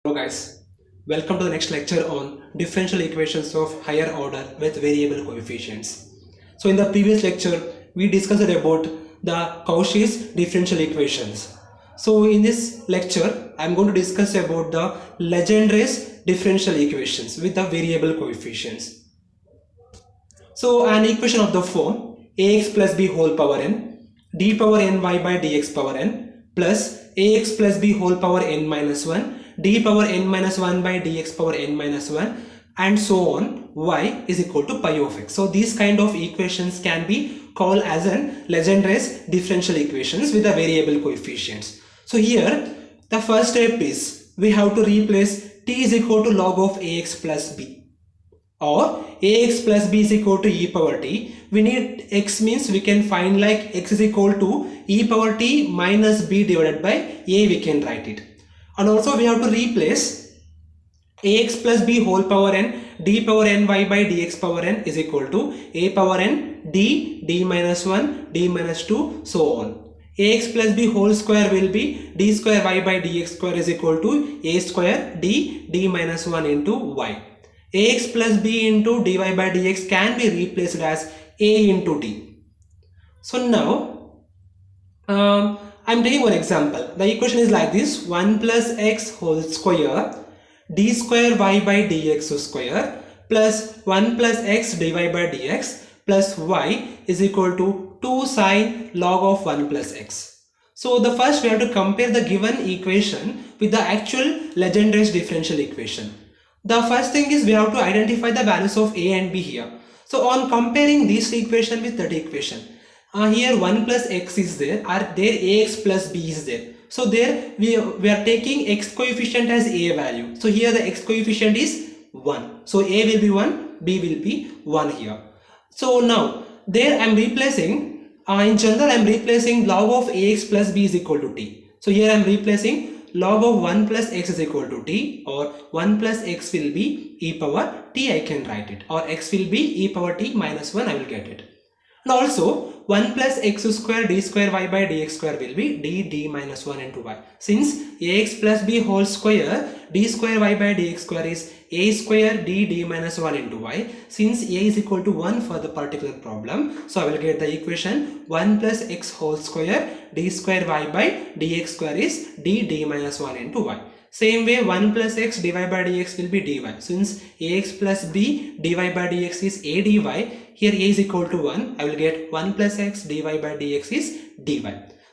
Hello guys, welcome to the next lecture on differential equations of higher order with variable coefficients. So in the previous lecture we discussed about the Cauchy's differential equations. So in this lecture I am going to discuss about the Legendre's differential equations with the variable coefficients. So an equation of the form ax plus b whole power n d power ny by dx power n plus ax plus b whole power n minus 1 d power n minus 1 by dx power n minus 1 and so on y is equal to pi of x. So these kind of equations can be called as an Legendre's differential equations with the variable coefficients. So here the first step is we have to replace t is equal to log of ax plus b, or ax plus b is equal to e power t. We need x means we can find like x is equal to e power t minus b divided by a, we can write it. And also we have to replace ax plus b whole power n d power ny by dx power n is equal to a power n d minus 1 d minus 2 so on. Ax plus b whole square will be d square y by dx square is equal to a square d minus 1 into y. Ax plus b into dy by dx can be replaced as a into d. So now I am taking one example. The equation is like this: 1 plus x whole square d square y by dx square plus 1 plus x dy by dx plus y is equal to 2 sine log of 1 plus x. So the first we have to compare the given equation with the actual Legendre's differential equation. The first thing is we have to identify the values of a and b here. So on comparing this equation with that equation, here 1 plus x is there, ax plus b is there. So there we are taking x coefficient as a value. So here the x coefficient is 1. So a will be 1, b will be 1 here. So now there I am replacing, in general I am replacing log of ax plus b is equal to t. So here I am replacing log of 1 plus x is equal to t, or 1 plus x will be e power t, I can write it, or x will be e power t minus 1, I will get it. And also 1 plus x square d square y by dx square will be d minus 1 into y. Since ax plus b whole square d square y by dx square is a square d minus 1 into y, since a is equal to 1 for the particular problem, so I will get the equation 1 plus x whole square d square y by dx square is d minus 1 into y. Same way 1 plus x dy by dx will be dy. Since ax plus b dy by dx is a dy, here a is equal to 1, I will get 1 plus x dy by dx is dy.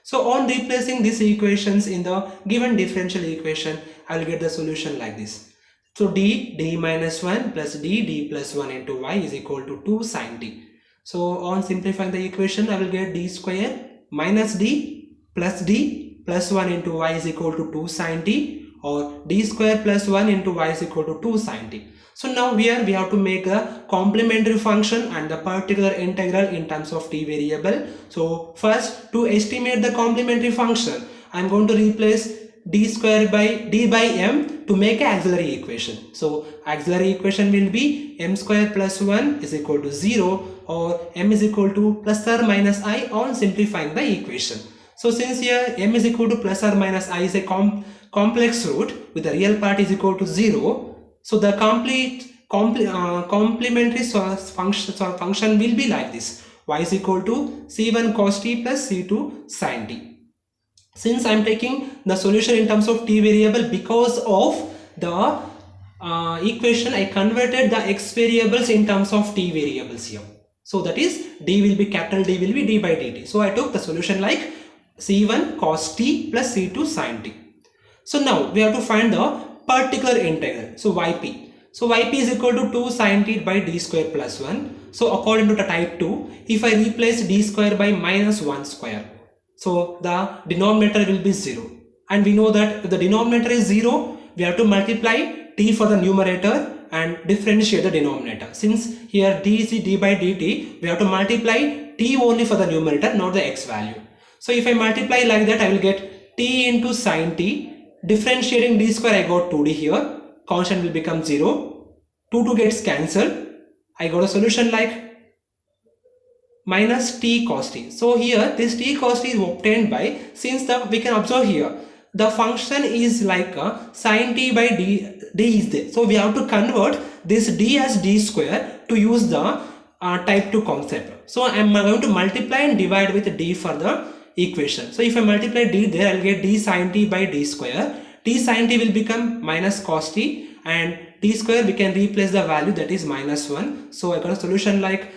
So on replacing these equations in the given differential equation, I will get the solution like this. So d minus 1 plus d plus 1 into y is equal to 2 sine t. So on simplifying the equation, I will get d square minus d plus 1 into y is equal to 2 sine t, or d square plus 1 into y is equal to 2 sine t. So now here we have to make a complementary function and the particular integral in terms of t variable. So first, to estimate the complementary function, I am going to replace d square by d by m to make an auxiliary equation. So auxiliary equation will be m square plus 1 is equal to 0, or m is equal to plus or minus I on simplifying the equation. So since here m is equal to plus or minus I is a complex root with the real part is equal to 0, so the complementary function will be like this: y is equal to c1 cos t plus c2 sin t. Since I am taking the solution in terms of t variable, because of the equation I converted the x variables in terms of t variables here. So that is d will be capital D will be d by dt. So I took the solution like c1 cos t plus c2 sin t. So now we have to find the particular integral. So yp. So yp is equal to 2 sin t by d square plus 1. So according to the type 2, if I replace d square by minus 1 square, so the denominator will be 0. And we know that if the denominator is 0, we have to multiply t for the numerator and differentiate the denominator. Since here d is d by dt, we have to multiply t only for the numerator, not the x value. So if I multiply like that, I will get t into sin t. Differentiating d square, I got 2d here, constant will become 0, 2 gets cancelled, I got a solution like minus t cos t. So here this t cos t is obtained by, since we can observe here the function is like sin t by d is there. So we have to convert this d as d square to use the type 2 concept. So I'm going to multiply and divide with d for the equation. So if I multiply d there, I'll get d sin t by d square. T sin t will become minus cos t, and t square we can replace the value, that is minus 1. So I got a solution like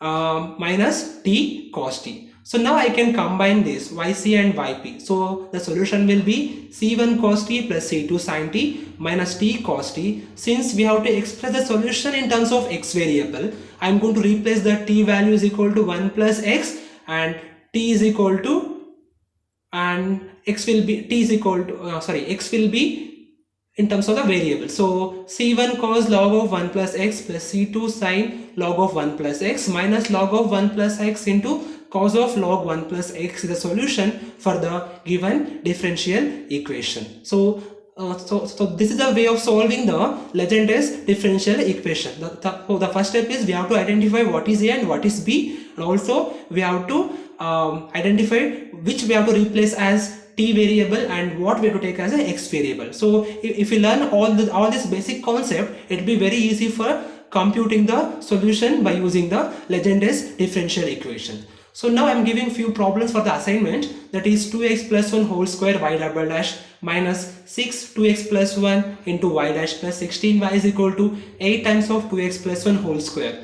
minus t cos t. So now I can combine this yc and yp. So the solution will be c1 cos t plus c2 sin t minus t cos t. Since we have to express the solution in terms of x variable, I am going to replace the t value is equal to 1 plus x, and t is equal to, and x will be, t is equal to x will be in terms of the variable. So c1 cos log of 1 plus x plus c2 sin log of 1 plus x minus log of 1 plus x into cos of log 1 plus x is the solution for the given differential equation. So this is the way of solving the Legendre's differential equation. So the first step is we have to identify what is A and what is B, and also we have to identify which we have to replace as t variable and what we have to take as an x variable. So if you learn all this basic concept, it will be very easy for computing the solution by using the Legendre's differential equation. So now I am giving few problems for the assignment, that is 2x plus 1 whole square y double dash minus 6 2x plus 1 into y dash plus 16y is equal to 8 times of 2x plus 1 whole square.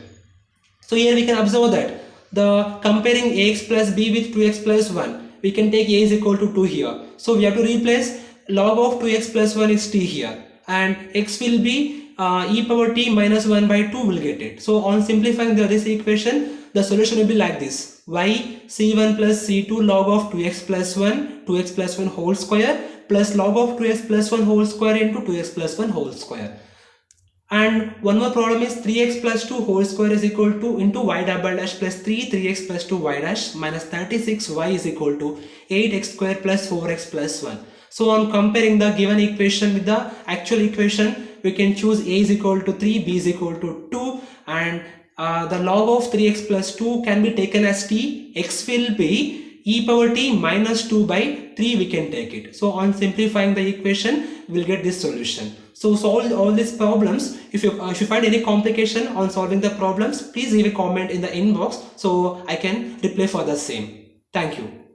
So here we can observe that the comparing ax plus b with 2x plus 1, we can take a is equal to 2 here. So we have to replace log of 2x plus 1 is t here, and x will be e power t minus 1 by 2 will get it. So on simplifying this equation, the solution will be like this: y c1 plus c2 log of 2x plus 1 whole square plus log of 2x plus 1 whole square into 2x plus 1 whole square. And one more problem is 3x plus 2 whole square is equal to into y double dash plus 3x plus 2 y dash minus 36y is equal to 8x square plus 4x plus 1. So on comparing the given equation with the actual equation, we can choose a is equal to 3, b is equal to 2, and the log of 3x plus 2 can be taken as t, x will be e power t minus 2 by 3 we can take it. So on simplifying the equation, we will get this solution. So solve all these problems. If you find any complication on solving the problems, please leave a comment in the inbox so I can reply for the same. Thank you.